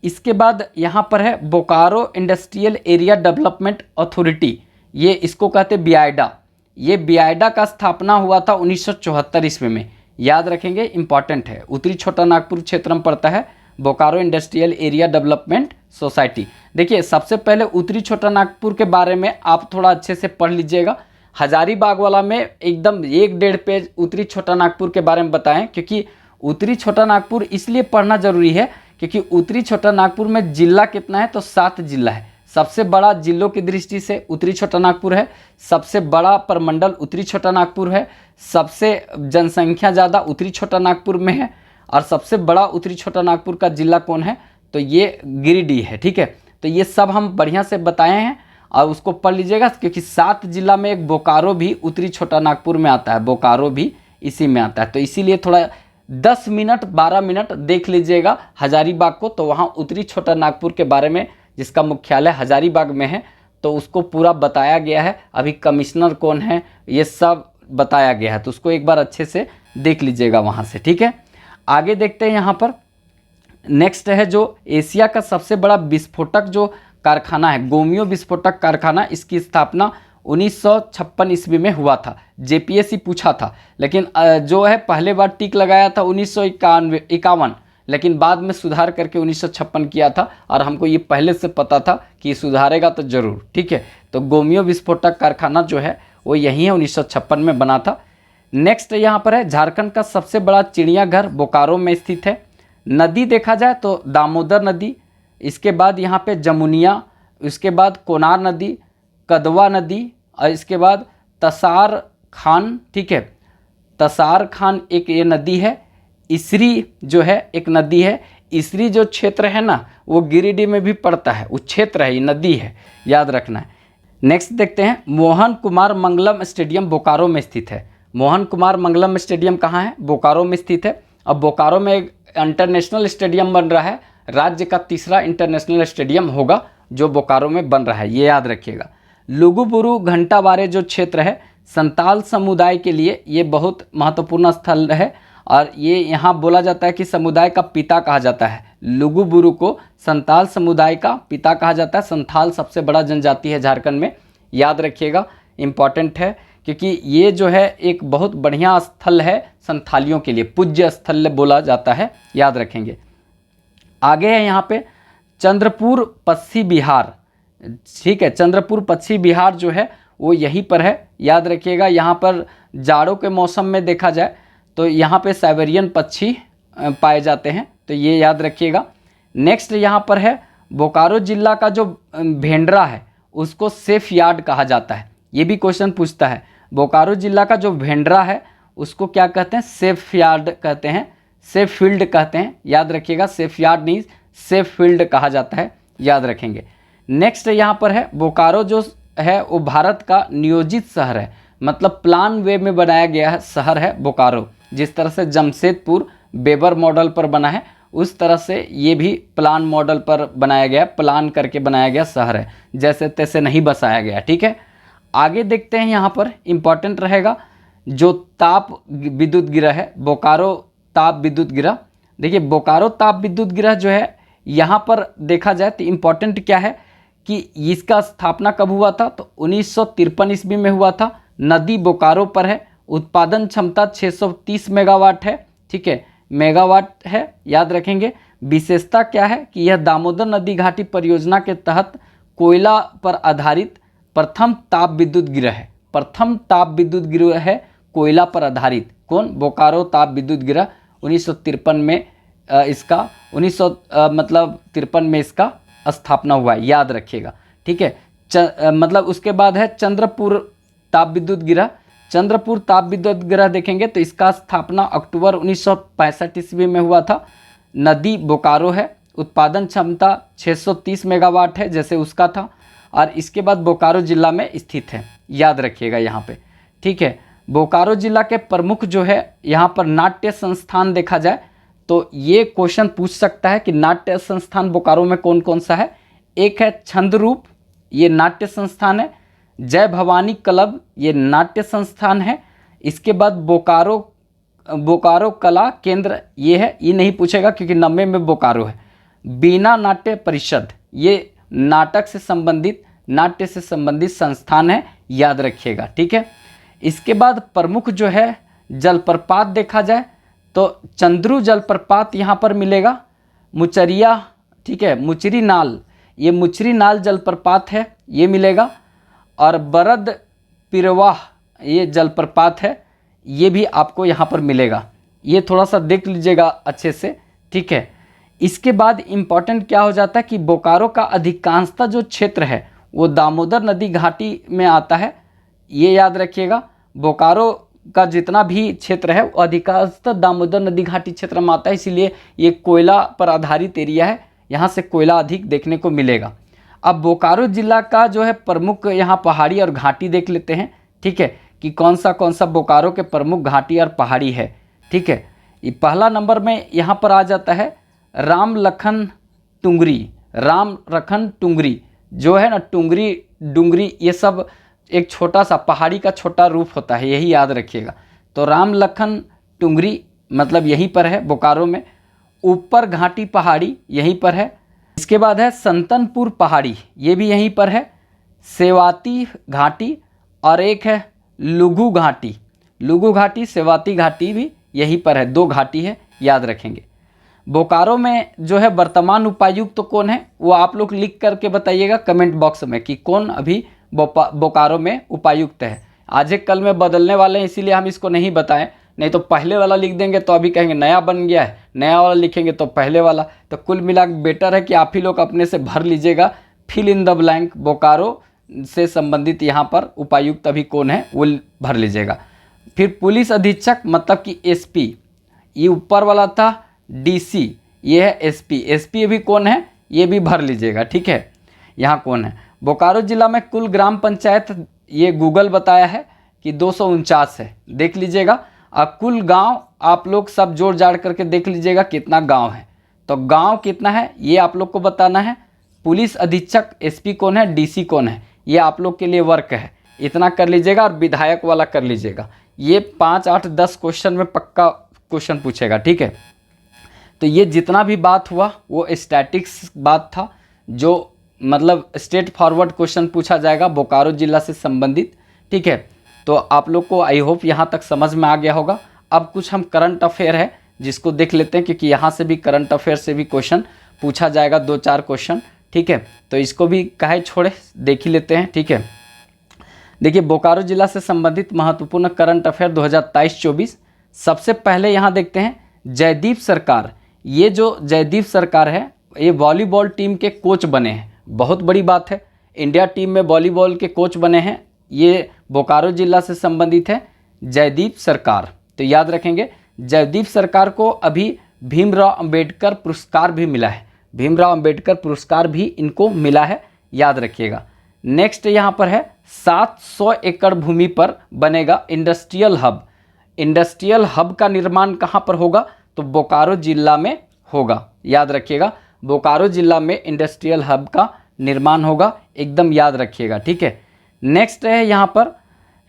इसके बाद यहाँ पर है Bokaro industrial area development authority, ये इसको कहते हैं बियाडा। ये बियाडा का स्थापना हुआ था 1974 ईस्वी में, याद रखेंगे, इंपॉर्टेंट है। उत्तरी छोटा नागपुर क्षेत्र में पड़ता है Bokaro industrial area development society. देखिए, सबसे पहले उत्तरी छोटा नागपुर के बारे में आप थोड़ा अच्छे से पढ़ लीजिएगा। हजारीबाग वाला में एकदम 1-1.5 पेज उत्तरी छोटा नागपुर के बारे में बताएं, क्योंकि उत्तरी छोटा नागपुर इसलिए पढ़ना जरूरी है क्योंकि उत्तरी छोटा नागपुर में जिला कितना है? तो 7 जिला है। सबसे बड़ा जिलों की दृष्टि से उत्तरी छोटा नागपुर है, सबसे बड़ा प्रमंडल उत्तरी छोटा नागपुर है, सबसे जनसंख्या ज़्यादा उत्तरी छोटा नागपुर में है, और सबसे बड़ा उत्तरी छोटा नागपुर का जिला कौन है? तो ये गिरिडीह है। ठीक है, तो ये सब हम बढ़िया से बताए हैं और उसको पढ़ लीजिएगा, क्योंकि 7 जिला में एक बोकारो भी उत्तरी छोटा नागपुर में आता है, बोकारो भी इसी में आता है। तो इसीलिए थोड़ा 10 मिनट 12 मिनट देख लीजिएगा हजारीबाग को, तो वहाँ उत्तरी छोटा नागपुर के बारे में, जिसका मुख्यालय हजारीबाग में है, तो उसको पूरा बताया गया है। अभी कमिश्नर कौन है ये सब बताया गया है, तो उसको एक बार अच्छे से देख लीजिएगा वहाँ से। ठीक है, आगे देखते हैं। यहाँ पर नेक्स्ट है जो एशिया का सबसे बड़ा विस्फोटक जो कारखाना है, गोमियो विस्फोटक कारखाना, इसकी स्थापना 1956 ईस्वी में हुआ था। JPSC पूछा था, लेकिन जो है पहले बार टिक लगाया था 1951, लेकिन बाद में सुधार करके 1956 किया था और हमको ये पहले से पता था कि ये सुधारेगा तो ज़रूर। ठीक है, तो गोमियो विस्फोटक कारखाना जो है वो यहीं है, 1956 में बना था। नेक्स्ट यहाँ पर है झारखंड का सबसे बड़ा चिड़ियाघर बोकारो में स्थित है। नदी देखा जाए तो दामोदर नदी, इसके बाद यहाँ पे जमुनिया, इसके बाद कोनार नदी, कदवा नदी और इसके बाद तसार खान। ठीक है, तसार खान एक ये नदी है। इसरी जो है एक नदी है। इसरी जो क्षेत्र है ना वो गिरिडीह में भी पड़ता है, वो क्षेत्र है, ये नदी है, याद रखना है। नेक्स्ट देखते हैं, मोहन कुमार मंगलम स्टेडियम बोकारो में स्थित है। मोहन कुमार मंगलम स्टेडियम कहाँ है? बोकारो में स्थित है। अब बोकारो में एक इंटरनेशनल स्टेडियम बन रहा है, राज्य का तीसरा इंटरनेशनल स्टेडियम होगा जो बोकारो में बन रहा है, ये याद रखिएगा। लुगुबुरु घंटाबारे जो क्षेत्र है संताल समुदाय के लिए ये बहुत महत्वपूर्ण स्थल है और ये यहाँ बोला जाता है कि समुदाय का पिता कहा जाता है। लुगुबुरु को संताल समुदाय का पिता कहा जाता है। संथाल सबसे बड़ा जनजाति है झारखंड में, याद रखिएगा, इम्पॉर्टेंट है क्योंकि ये जो है एक बहुत बढ़िया स्थल है संथालियों के लिए, पूज्य स्थल बोला जाता है, याद रखेंगे। आगे है यहाँ पे चंद्रपुर पश्चिम बिहार। ठीक है, चंद्रपुर पश्चिम बिहार जो है वो यहीं पर है, याद रखिएगा। यहाँ पर जाड़ों के मौसम में देखा जाए तो यहाँ पे साइबेरियन पक्षी पाए जाते हैं, तो ये याद रखिएगा। नेक्स्ट यहाँ पर है बोकारो जिला का जो भेंडरा है उसको सेफ यार्ड कहा जाता है, ये भी क्वेश्चन पूछता है। बोकारो जिला का जो भेंडरा है उसको क्या कहते हैं? सेफ यार्ड कहते हैं, सेफ फील्ड कहते हैं, याद रखिएगा। सेफ यार्ड नहीं, सेफ फील्ड कहा जाता है, याद रखेंगे। नेक्स्ट यहाँ पर है बोकारो जो है वो भारत का नियोजित शहर है, मतलब प्लान वे में बनाया गया है शहर है बोकारो। जिस तरह से जमशेदपुर बेबर मॉडल पर बना है उस तरह से ये भी प्लान मॉडल पर बनाया गया, प्लान करके बनाया गया शहर है, जैसे तैसे नहीं बसाया गया। ठीक है, आगे देखते हैं, यहाँ पर इम्पॉर्टेंट रहेगा जो ताप विद्युत गृह है, बोकारो ताप विद्युत गृह। देखिए बोकारो ताप विद्युत गृह जो है यहाँ पर देखा जाए तो इम्पॉर्टेंट क्या है कि इसका स्थापना कब हुआ था? तो 1953 ईस्वी में हुआ था। नदी बोकारो पर है। उत्पादन क्षमता 630 मेगावाट है। ठीक है, मेगावाट है, याद रखेंगे। विशेषता क्या है कि यह दामोदर नदी घाटी परियोजना के तहत कोयला पर आधारित प्रथम ताप विद्युत गृह है। प्रथम ताप विद्युत गृह है कोयला पर आधारित। कौन? बोकारो ताप विद्युत गृह। 1953 में इसका 1953 में इसका स्थापना हुआ है, याद रखिएगा। ठीक है, मतलब उसके बाद है चंद्रपुर ताप विद्युत गृह। चंद्रपुर ताप विद्युत गृह देखेंगे तो इसका स्थापना अक्टूबर 1965 ईस्वी में हुआ था। नदी बोकारो है। उत्पादन क्षमता 630 मेगावाट है जैसे उसका था और इसके बाद बोकारो जिला में स्थित है, याद रखिएगा यहाँ पे। ठीक है, बोकारो जिला के प्रमुख जो है यहाँ पर नाट्य संस्थान देखा जाए तो ये क्वेश्चन पूछ सकता है कि नाट्य संस्थान बोकारो में कौन कौन सा है। एक है छंदरूप, ये नाट्य संस्थान है। जय भवानी क्लब, ये नाट्य संस्थान है। इसके बाद बोकारो कला केंद्र, ये है, ये नहीं पूछेगा क्योंकि 90 में बोकारो है। बीना नाट्य परिषद, ये नाटक से संबंधित, नाट्य से संबंधित संस्थान है, याद रखिएगा। ठीक है, इसके बाद प्रमुख जो है जलप्रपात देखा जाए तो चंद्रू जलप्रपात यहाँ पर मिलेगा। मुचरिया, ठीक है, मुचरी नाल, ये मुचरी नाल जलप्रपात है, ये मिलेगा। और बरद पिरवाह ये जलप्रपात है, ये भी आपको यहाँ पर मिलेगा। ये थोड़ा सा देख लीजिएगा अच्छे से। ठीक है, इसके बाद इम्पॉर्टेंट क्या हो जाता है कि बोकारो का अधिकांशता जो क्षेत्र है वो दामोदर नदी घाटी में आता है, ये याद रखिएगा। बोकारो का जितना भी क्षेत्र है वो अधिकांशतः दामोदर नदी घाटी क्षेत्र में आता है, इसीलिए ये कोयला पर आधारित एरिया है, यहाँ से कोयला अधिक देखने को मिलेगा। अब बोकारो जिला का जो है प्रमुख यहाँ पहाड़ी और घाटी देख लेते हैं। ठीक है, कि कौन सा बोकारो के प्रमुख घाटी और पहाड़ी है। ठीक है, ये पहला नंबर में यहाँ पर आ जाता है राम लखन टुंगरी जो है ना, टुंगरी डुंगरी, ये सब एक छोटा सा पहाड़ी का छोटा रूप होता है, यही याद रखिएगा। तो राम लखन टुंगरी मतलब यहीं पर है बोकारो में। ऊपर घाटी पहाड़ी यहीं पर है। इसके बाद है संतनपुर पहाड़ी, ये भी यहीं पर है। सेवाती घाटी और एक है लुगु घाटी, सेवाती घाटी भी यहीं पर है। 2 घाटी है, याद रखेंगे। बोकारो में जो है वर्तमान उपायुक्त तो कौन है, वो आप लोग लिख करके बताइएगा कमेंट बॉक्स में कि कौन अभी बोकारो में उपायुक्त है। आज एक कल में बदलने वाले हैं, इसीलिए हम इसको नहीं बताएं, नहीं तो पहले वाला लिख देंगे तो अभी कहेंगे नया बन गया है, नया वाला लिखेंगे तो पहले वाला। तो कुल मिला बेटर है कि आप ही लोग अपने से भर लीजिएगा, fill in the blank, Bokaro से संबंधित यहाँ पर उपायुक्त अभी कौन है वो भर लीजिएगा। फिर पुलिस अधीक्षक मतलब कि एसपी, ये ऊपर वाला था डीसी, ये है एसपी। एसपी अभी कौन है ये भी भर लीजिएगा, ठीक है। यहाँ कौन है, बोकारो जिला में कुल ग्राम पंचायत ये गूगल बताया है कि 249 है, देख लीजिएगा। अब कुल गांव आप लोग सब जोड़ जाड़ करके देख लीजिएगा कितना गांव है, तो गांव कितना है ये आप लोग को बताना है। पुलिस अधीक्षक एसपी कौन है, डीसी कौन है, ये आप लोग के लिए वर्क है, इतना कर लीजिएगा। और विधायक वाला कर लीजिएगा, ये 5, 8, 10 क्वेश्चन में पक्का क्वेश्चन पूछेगा, ठीक है। तो ये जितना भी बात हुआ वो स्टैटिक्स बात था, जो मतलब स्ट्रेट फॉरवर्ड क्वेश्चन पूछा जाएगा बोकारो जिला से संबंधित, ठीक है। तो आप लोग को आई होप यहाँ तक समझ में आ गया होगा। अब कुछ हम करंट अफेयर है जिसको देख लेते हैं, क्योंकि यहाँ से भी करंट अफेयर से भी क्वेश्चन पूछा जाएगा, 2-4 क्वेश्चन, ठीक है। तो इसको भी काहे छोड़े, देख ही लेते हैं, ठीक है। देखिए बोकारो जिला से संबंधित महत्वपूर्ण करंट अफेयर 2023-24। सबसे पहले यहाँ देखते हैं जयदीप सरकार। ये जो जयदीप सरकार है ये वॉलीबॉल टीम के कोच बने हैं, बहुत बड़ी बात है। इंडिया टीम में वॉलीबॉल के कोच बने हैं, ये बोकारो जिला से संबंधित है जयदीप सरकार। तो याद रखेंगे जयदीप सरकार को अभी भीमराव अंबेडकर पुरस्कार भी मिला है, भीमराव अंबेडकर पुरस्कार भी इनको मिला है, याद रखिएगा। नेक्स्ट यहाँ पर है 700 एकड़ भूमि पर बनेगा इंडस्ट्रियल हब। इंडस्ट्रियल हब का निर्माण कहाँ पर होगा, तो बोकारो जिला में होगा, याद रखिएगा। बोकारो जिला में इंडस्ट्रियल हब का निर्माण होगा, एकदम याद रखिएगा, ठीक है। नेक्स्ट है यहाँ पर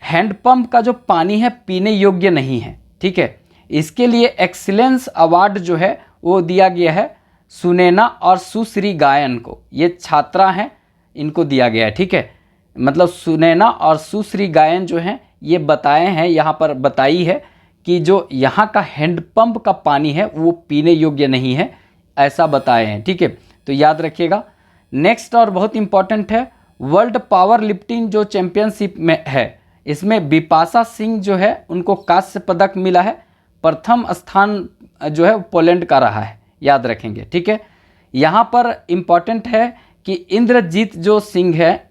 हैंडपंप का जो पानी है पीने योग्य नहीं है, ठीक है। इसके लिए एक्सीलेंस अवार्ड जो है वो दिया गया है सुनैना और सुश्री गायन को, ये छात्रा हैं इनको दिया गया है, ठीक है। मतलब सुनैना और सुश्री गायन जो हैं ये बताए हैं, यहाँ पर बताई है कि जो यहाँ का हैंडपंप का पानी है वो पीने योग्य नहीं है, ऐसा बताए हैं, ठीक है। तो याद रखिएगा। नेक्स्ट और बहुत इंपॉर्टेंट है वर्ल्ड पावर लिफ्टिंग जो चैंपियनशिप में है, इसमें बिपाशा सिंह जो है उनको कांस्य पदक मिला है, प्रथम स्थान जो है पोलैंड का रहा है, याद रखेंगे, ठीक है। यहाँ पर इम्पॉर्टेंट है कि इंद्रजीत जो सिंह है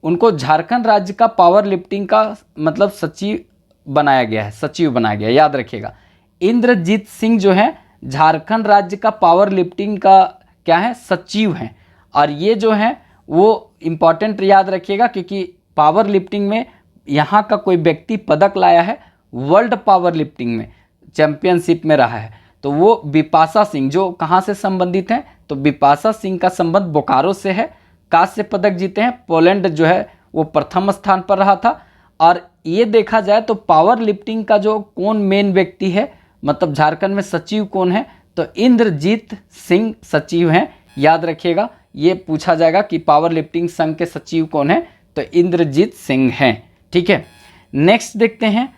उनको झारखंड राज्य का पावर लिफ्टिंग का मतलब सचिव बनाया गया है, सचिव बनाया गया है, याद रखिएगा। इंद्रजीत सिंह जो है झारखंड राज्य का पावर लिफ्टिंग का क्या है, सचिव हैं। और ये जो है वो इम्पॉर्टेंट याद रखिएगा, क्योंकि पावर लिफ्टिंग में यहाँ का कोई व्यक्ति पदक लाया है, वर्ल्ड पावर लिफ्टिंग में चैंपियनशिप में रहा है, तो वो बिपाशा सिंह जो कहाँ से संबंधित हैं, तो बिपाशा सिंह का संबंध बोकारो से है, कांस्य पदक जीते हैं, पोलैंड जो है वो प्रथम स्थान पर रहा था। और ये देखा जाए तो पावर लिफ्टिंग का जो कौन मेन व्यक्ति है, मतलब झारखंड में सचिव कौन है, तो इंद्रजीत सिंह सचिव हैं, याद रखिएगा। ये पूछा जाएगा कि पावर लिफ्टिंग संघ के सचिव कौन है, तो इंद्रजीत सिंह हैं, ठीक है। नेक्स्ट देखते हैं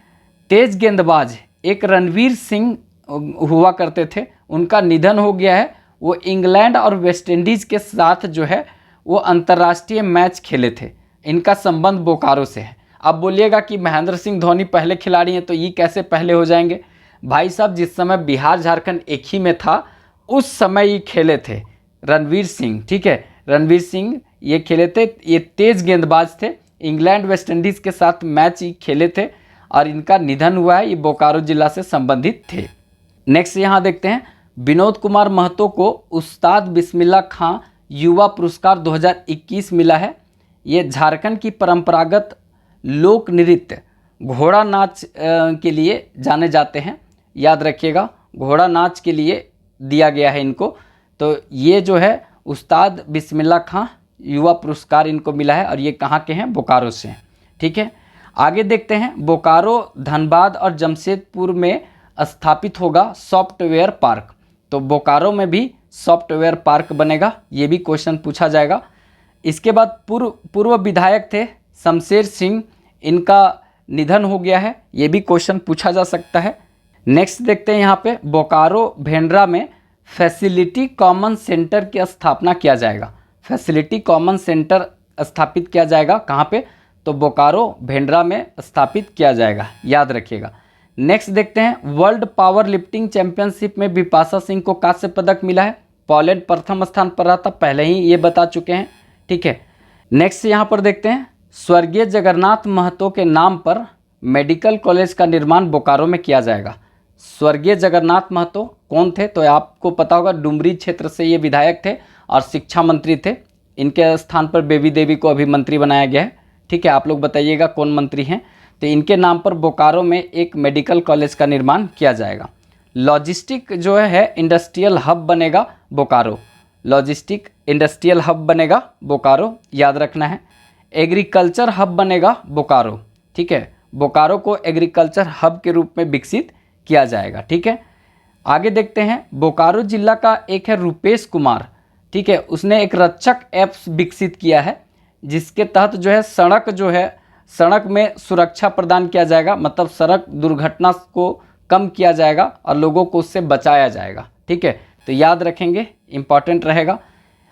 तेज गेंदबाज एक रणवीर सिंह हुआ करते थे, उनका निधन हो गया है। वो इंग्लैंड और वेस्ट इंडीज़ के साथ जो है वो अंतर्राष्ट्रीय मैच खेले थे, इनका संबंध बोकारो से है। अब बोलिएगा कि महेंद्र सिंह धोनी पहले खिलाड़ी हैं तो ये कैसे पहले हो जाएंगे, भाई साहब जिस समय बिहार झारखंड एक ही में था उस समय ये खेले थे रणवीर सिंह, ठीक है। रणवीर सिंह ये खेले थे, ये तेज गेंदबाज थे, इंग्लैंड वेस्ट इंडीज़ के साथ मैच ही खेले थे और इनका निधन हुआ है, ये बोकारो जिला से संबंधित थे। नेक्स्ट यहाँ देखते हैं विनोद कुमार महतो को उस्ताद बिस्मिल्लाह खां युवा पुरस्कार 2021 मिला है। ये झारखंड की परंपरागत लोक नृत्य घोड़ा नाच के लिए जाने जाते हैं, याद रखिएगा, घोड़ा नाच के लिए दिया गया है इनको। तो ये जो है उस्ताद बिस्मिल्लाह खां युवा पुरस्कार इनको मिला है और ये कहाँ के हैं, बोकारो से हैं, ठीक है। आगे देखते हैं बोकारो धनबाद और जमशेदपुर में स्थापित होगा सॉफ्टवेयर पार्क, तो बोकारो में भी सॉफ्टवेयर पार्क बनेगा, ये भी क्वेश्चन पूछा जाएगा। इसके बाद पूर्व विधायक थे शमशेर सिंह, इनका निधन हो गया है, ये भी क्वेश्चन पूछा जा सकता है। नेक्स्ट देखते हैं यहाँ पे बोकारो भेंड्रा में फैसिलिटी कॉमन सेंटर की स्थापना किया जाएगा। फैसिलिटी कॉमन सेंटर स्थापित किया जाएगा कहाँ पे? तो बोकारो भेंडरा में स्थापित किया जाएगा, याद रखिएगा। नेक्स्ट देखते हैं, वर्ल्ड पावर लिफ्टिंग चैंपियनशिप में बिपाशा सिंह को कांस्य पदक मिला है। पोलैंड प्रथम स्थान पर रहा था, पहले ही ये बता चुके हैं, ठीक है। नेक्स्ट यहाँ पर देखते हैं, स्वर्गीय जगन्नाथ महतो के नाम पर मेडिकल कॉलेज का निर्माण बोकारो में किया जाएगा। स्वर्गीय जगन्नाथ महतो कौन थे? तो आपको पता होगा, डुमरी क्षेत्र से ये विधायक थे और शिक्षा मंत्री थे। इनके स्थान पर बेबी देवी को अभी मंत्री बनाया गया है, ठीक है। आप लोग बताइएगा कौन मंत्री हैं। तो इनके नाम पर बोकारो में एक मेडिकल कॉलेज का निर्माण किया जाएगा। लॉजिस्टिक जो है इंडस्ट्रियल हब बनेगा बोकारो। लॉजिस्टिक इंडस्ट्रियल हब बनेगा बोकारो, याद रखना है। एग्रीकल्चर हब बनेगा बोकारो, ठीक है। बोकारो को एग्रीकल्चर हब के रूप में विकसित किया जाएगा, ठीक है। आगे देखते हैं, बोकारो जिला का एक है रुपेश कुमार, ठीक है। उसने एक रक्षक ऐप्स विकसित किया है, जिसके तहत जो है सड़क में सुरक्षा प्रदान किया जाएगा, मतलब सड़क दुर्घटना को कम किया जाएगा और लोगों को उससे बचाया जाएगा, ठीक है। तो याद रखेंगे, इंपॉर्टेंट रहेगा।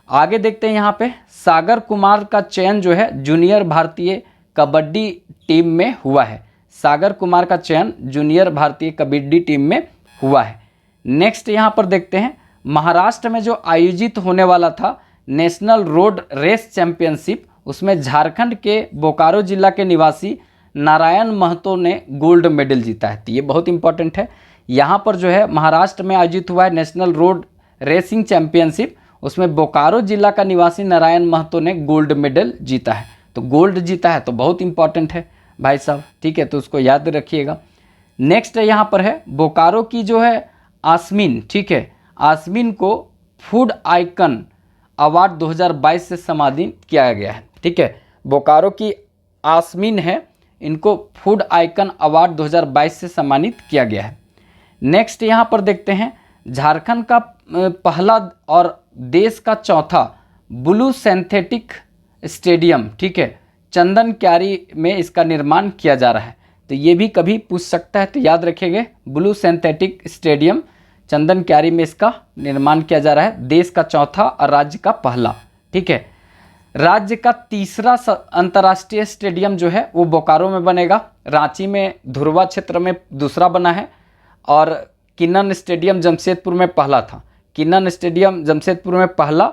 आगे देखते हैं, यहाँ पे सागर कुमार का चयन जो है जूनियर भारतीय कबड्डी टीम में हुआ है। सागर कुमार का चयन जूनियर भारतीय कबड्डी टीम में हुआ है। नेक्स्ट यहाँ पर देखते हैं, महाराष्ट्र में जो आयोजित होने वाला था नेशनल रोड रेस चैंपियनशिप, उसमें झारखंड के बोकारो जिला के निवासी नारायण महतो ने गोल्ड मेडल जीता है। तो ये बहुत इंपॉर्टेंट है। यहाँ पर जो है महाराष्ट्र में आयोजित हुआ है नेशनल रोड रेसिंग चैंपियनशिप, उसमें बोकारो जिला का निवासी नारायण महतो ने गोल्ड मेडल जीता है। तो गोल्ड जीता है तो बहुत इंपॉर्टेंट है भाई साहब, ठीक है। तो उसको याद रखिएगा। नेक्स्ट यहाँ पर है, बोकारो की जो है आसमीन, ठीक है। आसमीन को फूड आइकन अवार्ड 2022 से सम्मानित किया गया है, ठीक है। बोकारो की आसमीन है, इनको फूड आइकन अवार्ड 2022 से सम्मानित किया गया है। नेक्स्ट यहाँ पर देखते हैं, झारखंड का पहला और देश का चौथा ब्लू सिंथेटिक स्टेडियम, ठीक है, चंदन क्यारी में इसका निर्माण किया जा रहा है। तो ये भी कभी पूछ सकता है, तो याद रखेंगे, ब्लू सिंथेटिक स्टेडियम चंदन क्यारी में इसका निर्माण किया जा रहा है। देश का चौथा और राज्य का पहला, ठीक है। राज्य का तीसरा अंतर्राष्ट्रीय स्टेडियम जो है वो बोकारो में बनेगा। रांची में धुरवा क्षेत्र में दूसरा बना है और किन्नन स्टेडियम जमशेदपुर में पहला था। किन्नन स्टेडियम जमशेदपुर में पहला,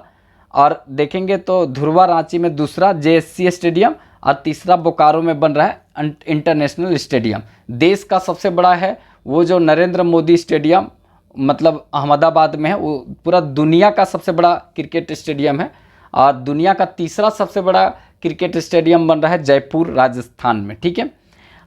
और देखेंगे तो धुरवा रांची में दूसरा JSC स्टेडियम, और तीसरा बोकारो में बन रहा है इंटरनेशनल स्टेडियम। देश का सबसे बड़ा है वो जो नरेंद्र मोदी स्टेडियम, मतलब अहमदाबाद में है, वो पूरा दुनिया का सबसे बड़ा क्रिकेट स्टेडियम है। और दुनिया का तीसरा सबसे बड़ा क्रिकेट स्टेडियम बन रहा है जयपुर राजस्थान में, ठीक है।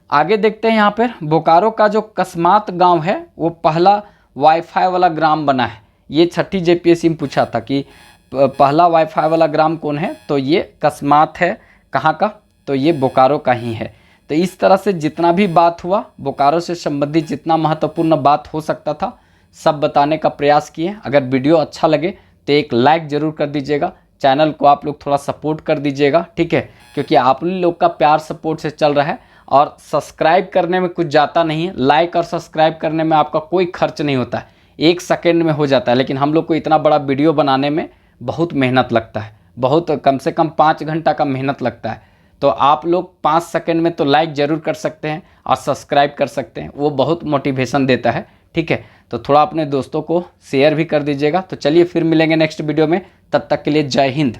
आगे देखते हैं, यहाँ पर बोकारो का जो कस्मात गांव है वो पहला वाईफाई वाला ग्राम बना है। ये 6ठी JPSC में पूछा था कि पहला वाईफाई वाला ग्राम कौन है, तो ये कस्मात है। कहाँ का? तो ये बोकारो का ही है। तो इस तरह से जितना भी बात हुआ बोकारो से संबंधित, जितना महत्वपूर्ण बात हो सकता था, सब बताने का प्रयास किए। अगर वीडियो अच्छा लगे तो एक लाइक ज़रूर कर दीजिएगा। चैनल को आप लोग थोड़ा सपोर्ट कर दीजिएगा, ठीक है, क्योंकि आप लोग का प्यार सपोर्ट से चल रहा है। और सब्सक्राइब करने में कुछ जाता नहीं है, लाइक और सब्सक्राइब करने में आपका कोई खर्च नहीं होता है, 1 सेकेंड में हो जाता है। लेकिन हम लोग को इतना बड़ा वीडियो बनाने में बहुत मेहनत लगता है, बहुत कम से कम 5 घंटा का मेहनत लगता है। तो आप लोग 5 सेकेंड में तो लाइक ज़रूर कर सकते हैं और सब्सक्राइब कर सकते हैं, वो बहुत मोटिवेशन देता है, ठीक है। तो थोड़ा अपने दोस्तों को शेयर भी कर दीजिएगा। तो चलिए फिर मिलेंगे नेक्स्ट वीडियो में, तब तक के लिए जय हिंद।